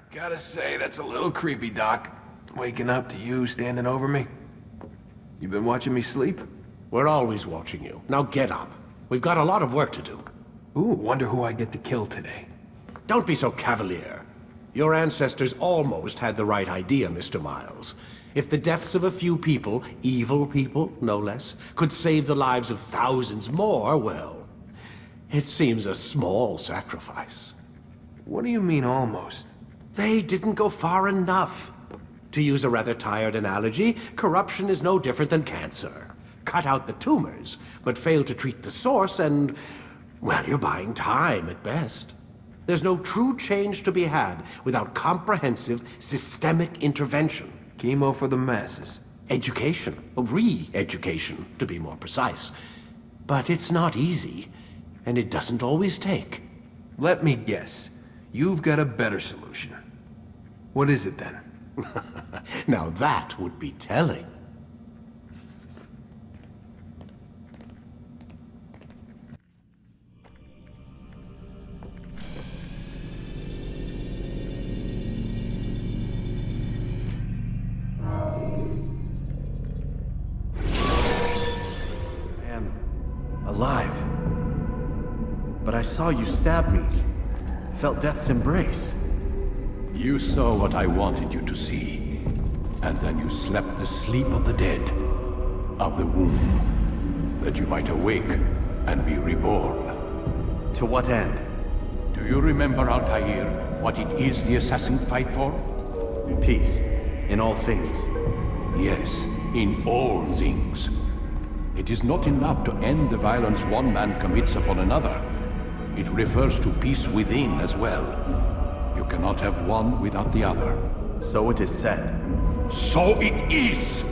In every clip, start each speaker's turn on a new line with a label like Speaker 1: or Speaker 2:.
Speaker 1: Gotta say, that's a little creepy, Doc. Waking up to you standing over me. You been watching me sleep?
Speaker 2: We're always watching you. Now get up. We've got a lot of work to do.
Speaker 1: Ooh, wonder who I get to kill today.
Speaker 2: Don't be so cavalier. Your ancestors almost had the right idea, Mr. Miles. If the deaths of a few people, evil people, no less, could save the lives of thousands more, well, it seems a small sacrifice.
Speaker 1: What do you mean, almost?
Speaker 2: They didn't go far enough. To use a rather tired analogy, corruption is no different than cancer. Cut out the tumors, but fail to treat the source and, well, you're buying time at best. There's no true change to be had without comprehensive, systemic intervention.
Speaker 1: Chemo for the masses.
Speaker 2: Education, re-education, to be more precise. But it's not easy, and it doesn't always take.
Speaker 1: Let me guess. You've got a better solution. What is it then?
Speaker 2: Now that would be telling.
Speaker 3: Alive. But I saw you stab me. Felt death's embrace.
Speaker 4: You saw what I wanted you to see. And then you slept the sleep of the dead. Of the womb. That you might awake and be reborn.
Speaker 3: To what end?
Speaker 4: Do you remember, Altair, what it is the assassins fight for?
Speaker 3: Peace. In all things.
Speaker 4: Yes, in all things. It is not enough to end the violence one man commits upon another. It refers to peace within as well. You cannot have one without the other.
Speaker 3: So it is said.
Speaker 4: So it is!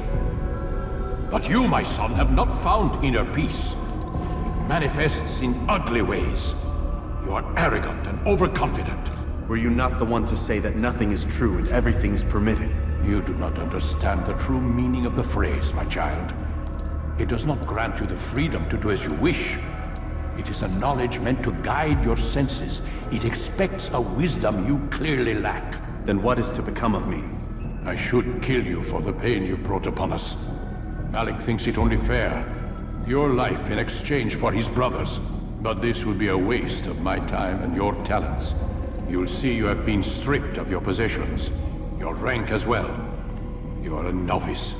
Speaker 4: But you, my son, have not found inner peace. It manifests in ugly ways. You are arrogant and overconfident.
Speaker 3: Were you not the one to say that nothing is true and everything is permitted?
Speaker 4: You do not understand the true meaning of the phrase, my child. It does not grant you the freedom to do as you wish. It is a knowledge meant to guide your senses. It expects a wisdom you clearly lack.
Speaker 3: Then what is to become of me?
Speaker 4: I should kill you for the pain you've brought upon us. Malik thinks it only fair. Your life in exchange for his brother's. But this would be a waste of my time and your talents. You'll see you have been stripped of your possessions. Your rank as well. You are a novice.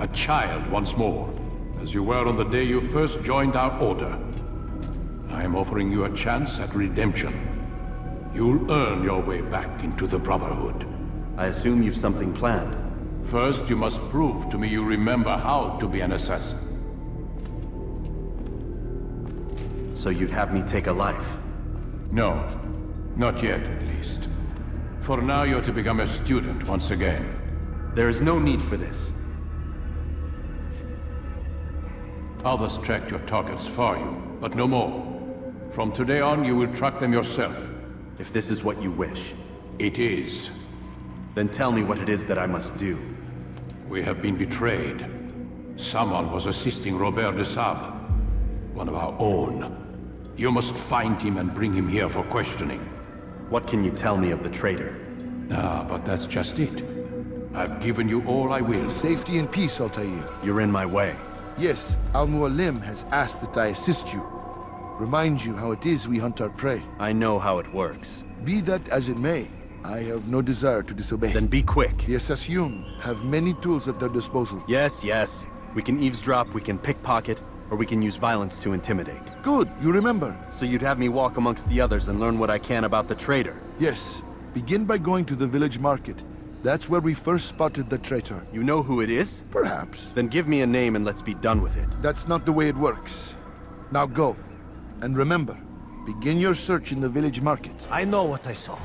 Speaker 4: A child once more. As you were on the day you first joined our order. I am offering you a chance at redemption. You'll earn your way back into the Brotherhood.
Speaker 3: I assume you've something planned.
Speaker 4: First, you must prove to me you remember how to be an assassin.
Speaker 3: So you'd have me take a life?
Speaker 4: No. Not yet, at least. For now, you're to become a student once again.
Speaker 3: There is no need for this.
Speaker 4: Others tracked your targets for you, but no more. From today on, you will track them yourself.
Speaker 3: If this is what you wish.
Speaker 4: It is.
Speaker 3: Then tell me what it is that I must do.
Speaker 4: We have been betrayed. Someone was assisting Robert de Sable, one of our own. You must find him and bring him here for questioning.
Speaker 3: What can you tell me of the traitor?
Speaker 4: Ah, but that's just it. I've given you all I will.
Speaker 5: Safety and peace, Altair.
Speaker 3: You're in my way.
Speaker 5: Yes, Al-Mualim has asked that I assist you. Remind you how it is we hunt our prey.
Speaker 3: I know how it works.
Speaker 5: Be that as it may, I have no desire to disobey.
Speaker 3: Then be quick.
Speaker 5: The Assassin have many tools at their disposal.
Speaker 3: Yes, yes. We can eavesdrop, we can pickpocket, or we can use violence to intimidate.
Speaker 5: Good, you remember.
Speaker 3: So you'd have me walk amongst the others and learn what I can about the traitor?
Speaker 5: Yes. Begin by going to the village market. That's where we first spotted the traitor.
Speaker 3: You know who it is?
Speaker 5: Perhaps.
Speaker 3: Then give me a name and let's be done with it.
Speaker 5: That's not the way it works. Now go. And remember, begin your search in the village market.
Speaker 2: I know what I saw.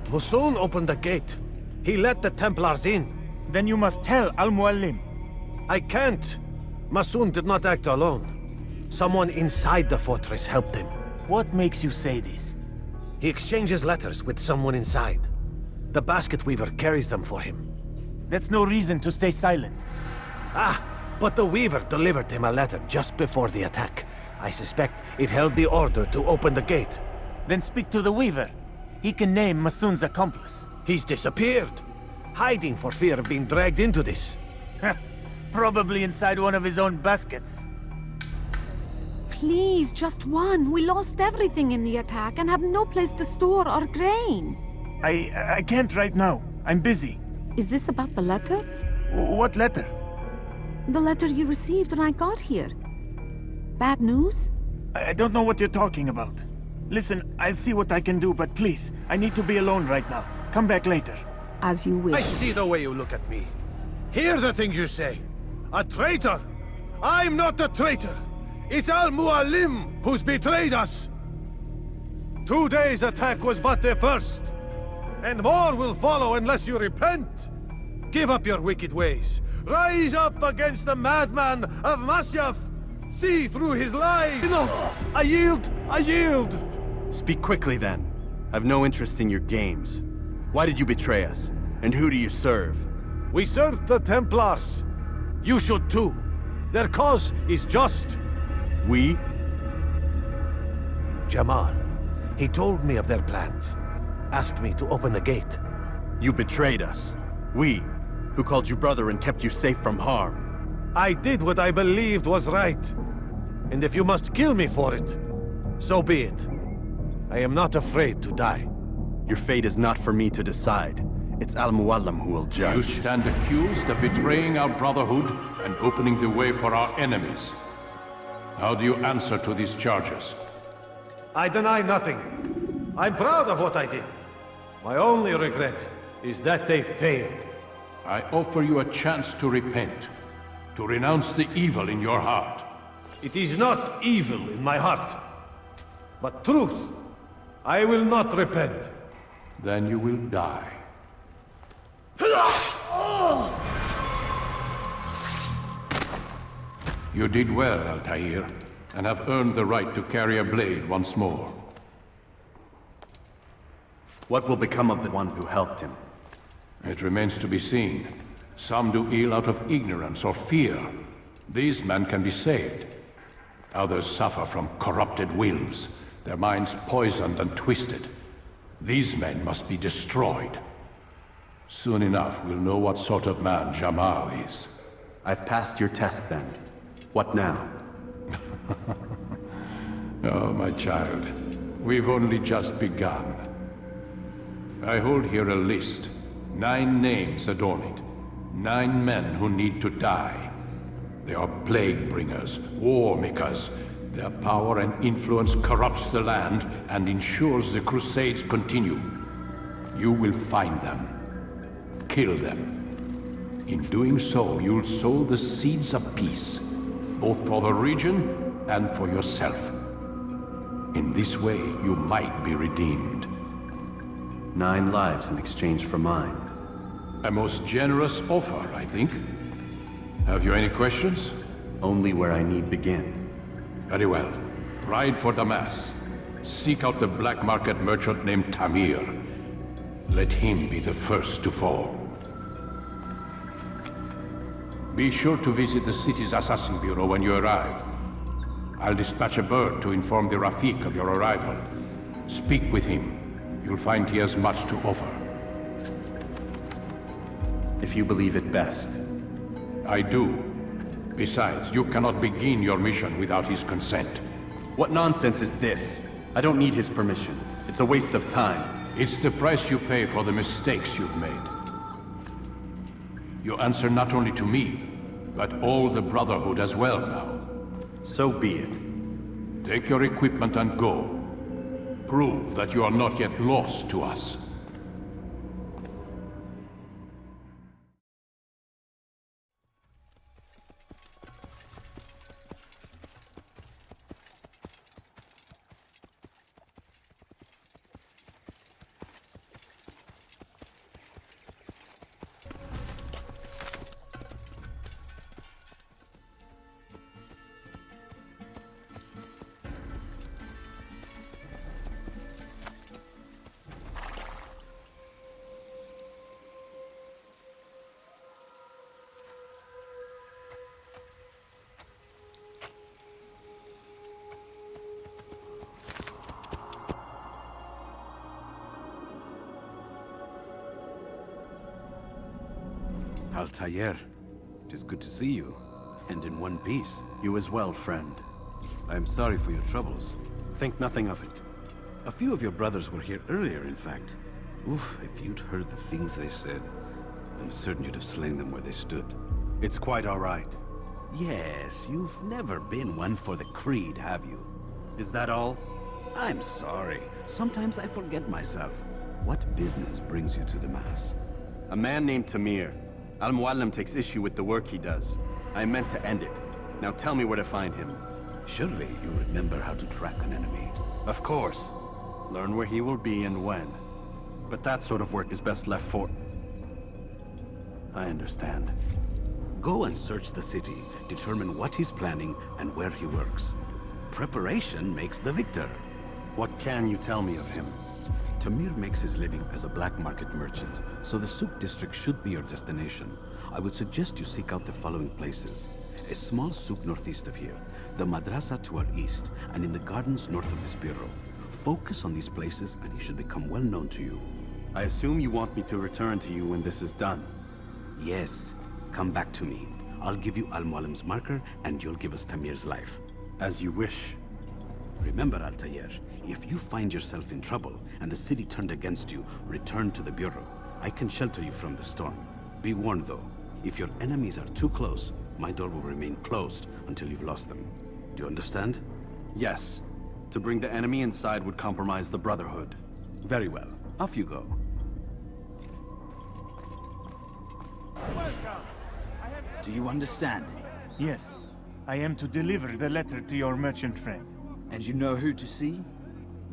Speaker 2: Musoon opened the gate. He let the Templars in.
Speaker 6: Then you must tell Al-Mualim.
Speaker 2: I can't. Masoon did not act alone. Someone inside the fortress helped him.
Speaker 6: What makes you say this?
Speaker 2: He exchanges letters with someone inside. The basket weaver carries them for him.
Speaker 6: That's no reason to stay silent.
Speaker 2: Ah, but the weaver delivered him a letter just before the attack. I suspect it held the order to open the gate.
Speaker 6: Then speak to the Weaver. he can name Masun's accomplice.
Speaker 2: He's disappeared, hiding for fear of being dragged into this.
Speaker 6: Probably inside one of his own baskets.
Speaker 7: Please, just one. We lost everything in the attack and have no place to store our grain.
Speaker 6: I can't right now. I'm busy.
Speaker 7: Is this about the letter?
Speaker 6: What letter?
Speaker 7: The letter you received when I got here. Bad news?
Speaker 6: I don't know what you're talking about. Listen, I'll see what I can do, but please, I need to be alone right now. Come back later.
Speaker 7: As you
Speaker 2: I
Speaker 7: wish.
Speaker 2: see the way you look at me. Hear the things you say. A traitor! I'm not a traitor! It's Al-Mualim who's betrayed us! Today's attack was but the first. And more will follow unless you repent. Give up your wicked ways. Rise up against the madman of Masyaf. See through his lies. Enough! I yield! I yield!
Speaker 3: Speak quickly then. I've no interest in your games. Why did you betray us? And who do you serve?
Speaker 2: We serve the Templars. You should too. Their cause is just.
Speaker 3: We?
Speaker 2: Jamal. He told me of their plans. Asked me to open the gate.
Speaker 3: You betrayed us. We, who called you brother and kept you safe from harm.
Speaker 2: I did what I believed was right. And if you must kill me for it, so be it. I am not afraid to die.
Speaker 3: Your fate is not for me to decide. It's Al-Mualim who will
Speaker 4: You
Speaker 3: judge.
Speaker 4: stand accused of betraying our brotherhood and opening the way for our enemies. How do you answer to these charges?
Speaker 2: I deny nothing. I'm proud of what I did. My only regret is that they failed.
Speaker 4: I offer you a chance to repent, to renounce the evil in your heart.
Speaker 2: It is not evil in my heart, but truth. I will not repent.
Speaker 4: Then you will die. You did well, Altair, and have earned the right to carry a blade once more.
Speaker 3: What will become of the one who helped him?
Speaker 4: It remains to be seen. Some do ill out of ignorance or fear. These men can be saved. Others suffer from corrupted wills, their minds poisoned and twisted. These men must be destroyed. Soon enough, we'll know what sort of man Jamal is.
Speaker 3: I've passed your test then. What now?
Speaker 4: Oh, my child. We've only just begun. I hold here a list. 9 names adorn it. 9 men who need to die. They are plague bringers, war makers. Their power and influence corrupts the land and ensures the Crusades continue. You will find them. Kill them. In doing so, you'll sow the seeds of peace, both for the region and for yourself. In this way, you might be redeemed.
Speaker 3: 9 lives in exchange for mine.
Speaker 4: A most generous offer, I think. Have you any questions?
Speaker 3: Only where I need begin.
Speaker 4: Very well. Ride for Damascus. Seek out the black market merchant named Tamir. Let him be the first to fall. Be sure to visit the city's assassin bureau when you arrive. I'll dispatch a bird to inform the Rafik of your arrival. Speak with him. You'll find he has much to offer.
Speaker 3: If you believe it best.
Speaker 4: I do. Besides, you cannot begin your mission without his consent.
Speaker 3: What nonsense is this? I don't need his permission. It's a waste of time.
Speaker 4: It's the price you pay for the mistakes you've made. You answer not only to me, but all the Brotherhood as well now.
Speaker 3: So be it.
Speaker 4: Take your equipment and go. Prove that you are not yet lost to us.
Speaker 8: Altair, it is good to see you, and in one piece.
Speaker 3: You as well, friend.
Speaker 8: I am sorry for your troubles. Think nothing of it. A few of your brothers were here earlier, in fact. Oof, if you'd heard the things they said, I'm certain you'd have slain them where they stood.
Speaker 3: It's quite all right.
Speaker 8: Yes, you've never been one for the creed, have you?
Speaker 3: Is that all?
Speaker 8: I'm sorry. Sometimes I forget myself. What business brings you to Damascus?
Speaker 3: A man named Tamir. Al-Muallim takes issue with the work he does. I meant to end it. Now tell me where to find him.
Speaker 8: Surely you remember how to track an enemy.
Speaker 3: Of course. Learn where he will be and when. But that sort of work is best left for... I understand.
Speaker 8: Go and search the city, determine what he's planning and where he works. Preparation makes the victor.
Speaker 3: What can you tell me of him?
Speaker 8: Tamir makes his living as a black market merchant, so the Souk district should be your destination. I would suggest you seek out the following places. A small souk northeast of here, the madrasa to our east, and in the gardens north of this bureau. Focus on these places and he should become well known to you.
Speaker 3: I assume you want me to return to you when this is done.
Speaker 8: Yes, come back to me. I'll give you Al-Mualim's marker and you'll give us Tamir's life.
Speaker 3: As you wish.
Speaker 8: Remember, Altair, if you find yourself in trouble and the city turned against you, return to the bureau. I can shelter you from the storm. Be warned though, if your enemies are too close, my door will remain closed until you've lost them. Do you understand?
Speaker 3: Yes. To bring the enemy inside would compromise the Brotherhood.
Speaker 8: Very well. Off you go.
Speaker 9: Do you understand?
Speaker 6: Yes, I am to deliver the letter to your merchant friend.
Speaker 9: And you know who to see?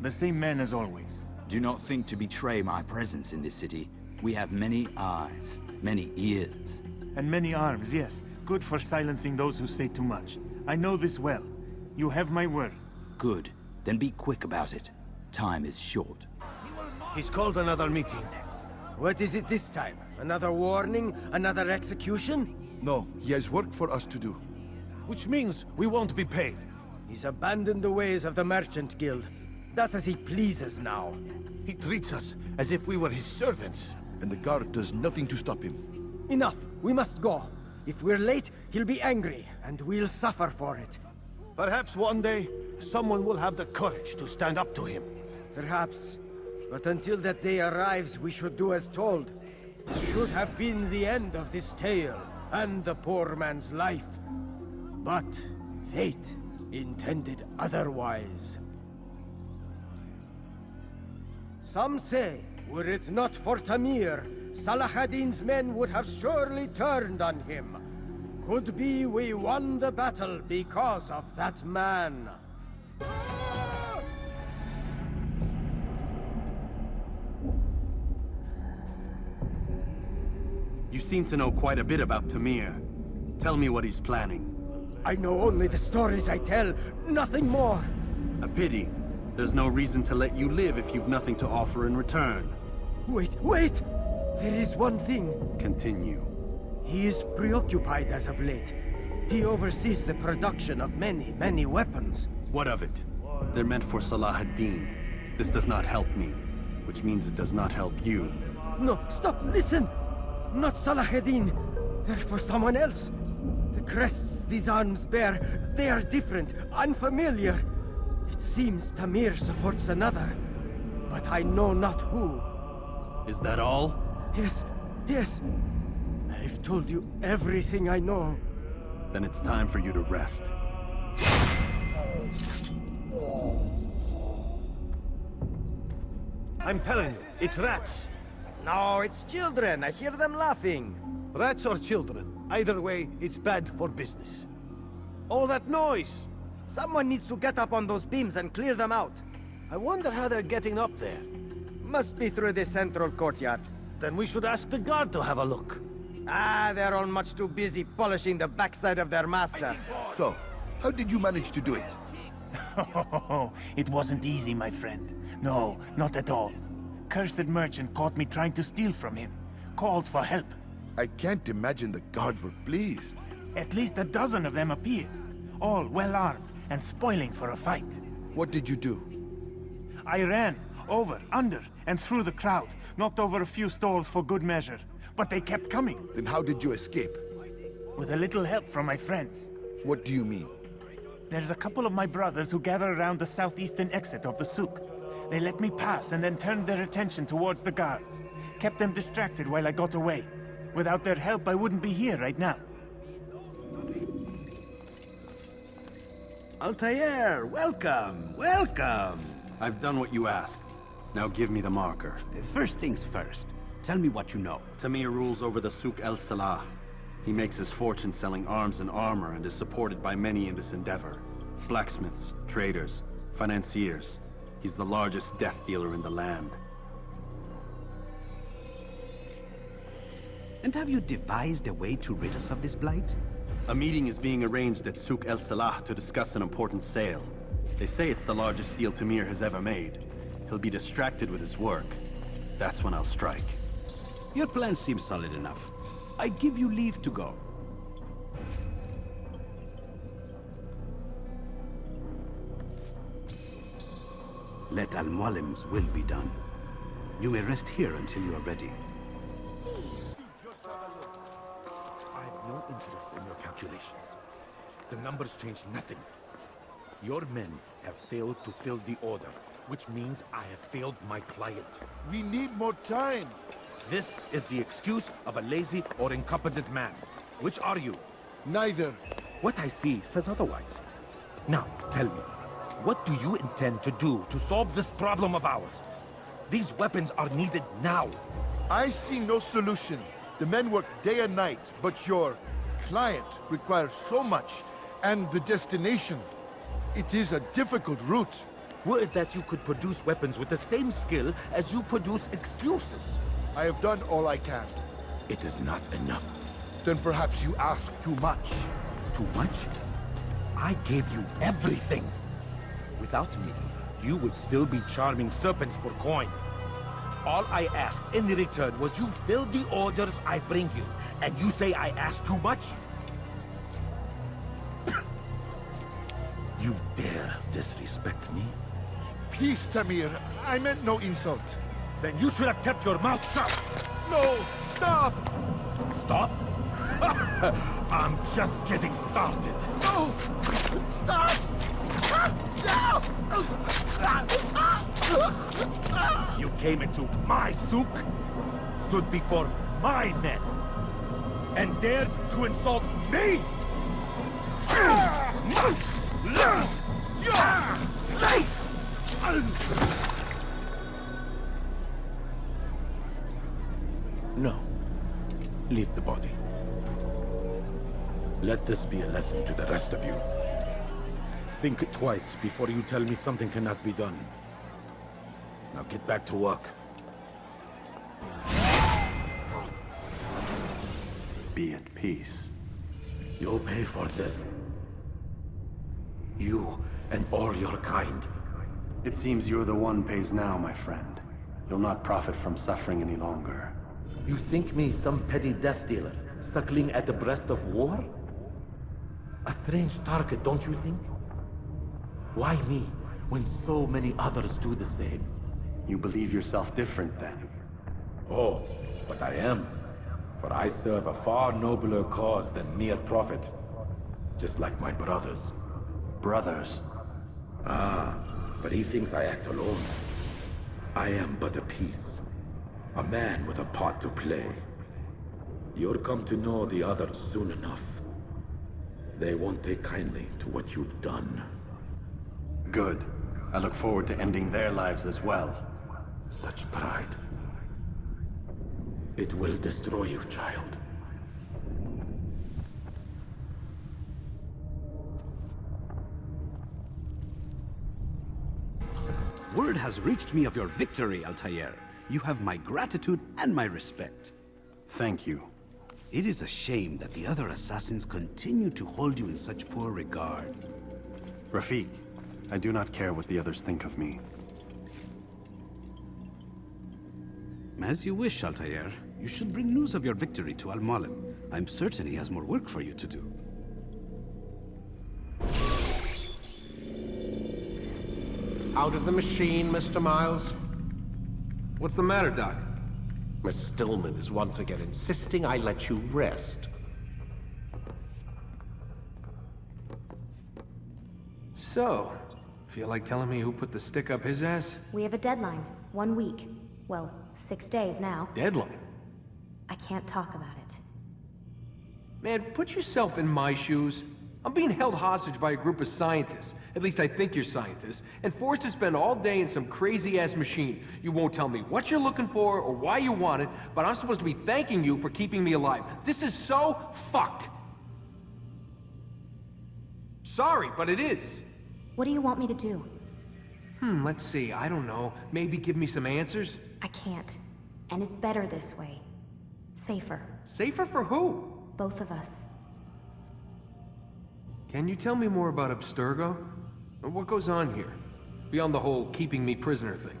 Speaker 6: The same man as always.
Speaker 9: Do not think to betray my presence in this city. We have many eyes, many ears.
Speaker 6: And many arms, yes. Good for silencing those who say too much. I know this well. You have my word.
Speaker 9: Good. Then be quick about it. Time is short.
Speaker 10: He's called another meeting. What is it this time? Another warning? Another execution?
Speaker 5: No, he has work for us to do.
Speaker 10: Which means we won't be paid. He's abandoned the ways of the Merchant Guild. Does as he pleases now. He treats us as if we were his servants.
Speaker 5: And the guard does nothing to stop him.
Speaker 10: Enough! We must go. If we're late, he'll be angry, and we'll suffer for it. Perhaps one day, someone will have the courage to stand up to him. Perhaps. But until that day arrives, we should do as told. It should have been the end of this tale, and the poor man's life. But fate intended otherwise. Some say, were it not for Tamir, Salah ad-Din's men would have surely turned on him. Could be we won the battle because of that man.
Speaker 3: You seem to know quite a bit about Tamir. Tell me what he's planning.
Speaker 10: I know only the stories I tell, nothing more.
Speaker 3: A pity. There's no reason to let you live if you've nothing to offer in return.
Speaker 10: Wait! There is one thing.
Speaker 3: Continue.
Speaker 10: He is preoccupied as of late. He oversees the production of many weapons.
Speaker 3: What of it? They're meant for Salah ad-Din. This does not help me, which means it does not help you.
Speaker 10: No, stop, listen! Not Salah ad-Din. They're for someone else. The crests these arms bear, they are different, unfamiliar. It seems Tamir supports another, but I know not who.
Speaker 3: Is that all?
Speaker 10: Yes. I've told you everything I know.
Speaker 3: Then it's time for you to rest.
Speaker 10: I'm telling you, it's rats. No, it's children. I hear them laughing. Rats or children. Either way, it's bad for business. All that noise! Someone needs to get up on those beams and clear them out. I wonder how they're getting up there. Must be through the central courtyard. Then we should ask the guard to have a look. They're all much too busy polishing the backside of their master.
Speaker 5: So, how did you manage to do it?
Speaker 6: It wasn't easy, my friend. No, not at all. Cursed merchant caught me trying to steal from him. Called for help.
Speaker 5: I can't imagine the guards were pleased.
Speaker 6: At least a dozen of them appeared. All well-armed and spoiling for a fight.
Speaker 5: What did you do?
Speaker 6: I ran, over, under, and through the crowd. Knocked over a few stalls for good measure. but they kept coming.
Speaker 5: Then how did you escape?
Speaker 6: With a little help from my friends.
Speaker 5: What do you mean?
Speaker 6: There's a couple of my brothers who gather around the southeastern exit of the souk. They let me pass and then turned their attention towards the guards. Kept them distracted while I got away. Without their help, I wouldn't be here right now.
Speaker 9: Altair, welcome, welcome.
Speaker 3: I've done what you asked. Now give me the marker.
Speaker 9: First things first, tell me what you know.
Speaker 3: Tamir rules over the Souk El Salah. He makes his fortune selling arms and armor and is supported by many in this endeavor. Blacksmiths, traders, financiers. He's the largest death dealer in the land.
Speaker 9: And have you devised a way to rid us of this blight?
Speaker 3: A meeting is being arranged at Souk El Salah to discuss an important sale. They say it's the largest deal Tamir has ever made. He'll be distracted with his work. That's when I'll strike.
Speaker 9: Your plan seems solid enough. I give you leave to go. Let Al-Mualim's will be done. You may rest here until you are ready.
Speaker 2: I have no interest in your calculations. The numbers change nothing. Your men have failed to fill the order, which means I have failed my client.
Speaker 5: We need more time.
Speaker 2: This is the excuse of a lazy or incompetent man. Which are you?
Speaker 5: Neither.
Speaker 2: What I see says otherwise. Now, tell me, what do you intend to do to solve this problem of ours? These weapons are needed now.
Speaker 5: I see no solution. The men work day and night, but your client requires so much, and the destination. It is a difficult route.
Speaker 2: Would that you could produce weapons with the same skill as you produce excuses.
Speaker 5: I have done all I can.
Speaker 2: It is not enough.
Speaker 5: Then perhaps you ask too much.
Speaker 2: Too much? I gave you everything. Without me, you would still be charming serpents for coin. All I asked in return was you fill the orders I bring you, and you say I asked too much? You dare disrespect me?
Speaker 5: Peace, Tamir. I meant no insult.
Speaker 2: Then you should have kept your mouth shut!
Speaker 5: No! Stop!
Speaker 2: Stop? I'm just getting started.
Speaker 5: No! Stop!
Speaker 2: You came into my souk, stood before my men, and dared to insult me? You must learn your place! No. Leave the body. Let this be a lesson to the rest of you. Think twice before you tell me something cannot be done. Now get back to work.
Speaker 3: Be at peace.
Speaker 2: You'll pay for this. You and all your kind.
Speaker 3: It seems you're the one pays now, my friend. You'll not profit from suffering any longer.
Speaker 2: You think me some petty death dealer, suckling at the breast of war? A strange target, don't you think? Why me, when so many others do the same?
Speaker 3: You believe yourself different, then?
Speaker 2: Oh, but I am. For I serve a far nobler cause than mere profit. Just like my brothers.
Speaker 3: Brothers?
Speaker 2: Ah, but he thinks I act alone. I am but a piece. A man with a part to play. You'll come to know the others soon enough. They won't take kindly to what you've done.
Speaker 3: Good. I look forward to ending their lives as well.
Speaker 2: Such pride. It will destroy you, child.
Speaker 9: Word has reached me of your victory, Altair. You have my gratitude and my respect.
Speaker 3: Thank you.
Speaker 9: It is a shame that the other assassins continue to hold you in such poor regard.
Speaker 3: Rafik, I do not care what the others think of me.
Speaker 9: As you wish, Altair. You should bring news of your victory to Al-Mualim. I'm certain he has more work for you to do.
Speaker 2: Out of the machine, Mr. Miles.
Speaker 1: What's the matter, Doc?
Speaker 2: Miss Stillman is once again insisting I let you rest.
Speaker 1: So, feel like telling me who put the stick up his ass?
Speaker 11: We have a deadline. 1 week. Well, 6 days now.
Speaker 1: Deadline?
Speaker 11: I can't talk about it.
Speaker 1: Man, put yourself in my shoes. I'm being held hostage by a group of scientists. At least I think you're scientists. And forced to spend all day in some crazy-ass machine. You won't tell me what you're looking for or why you want it, but I'm supposed to be thanking you for keeping me alive. This is so fucked. Sorry, but it is.
Speaker 11: What do you want me to do?
Speaker 1: Let's see. I don't know. Maybe give me some answers?
Speaker 11: I can't. And it's better this way. Safer.
Speaker 1: Safer for who?
Speaker 11: Both of us.
Speaker 1: Can you tell me more about Abstergo? What goes on here? Beyond the whole keeping me prisoner thing.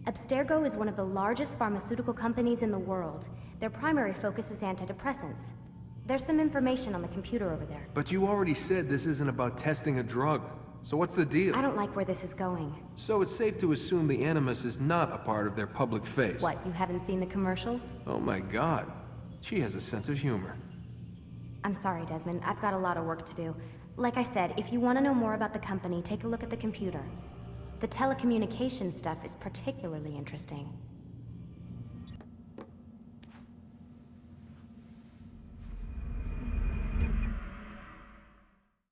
Speaker 11: Abstergo is one of the largest pharmaceutical companies in the world. Their primary focus is antidepressants. There's some information on the computer over there.
Speaker 1: But you already said this isn't about testing a drug. So what's the deal?
Speaker 11: I don't like where this is going.
Speaker 1: So it's safe to assume the Animus is not a part of their public face.
Speaker 11: What, you haven't seen the commercials?
Speaker 1: Oh my god. She has a sense of humor.
Speaker 11: I'm sorry, Desmond. I've got a lot of work to do. Like I said, if you want to know more about the company, take a look at the computer. The telecommunication stuff is particularly interesting.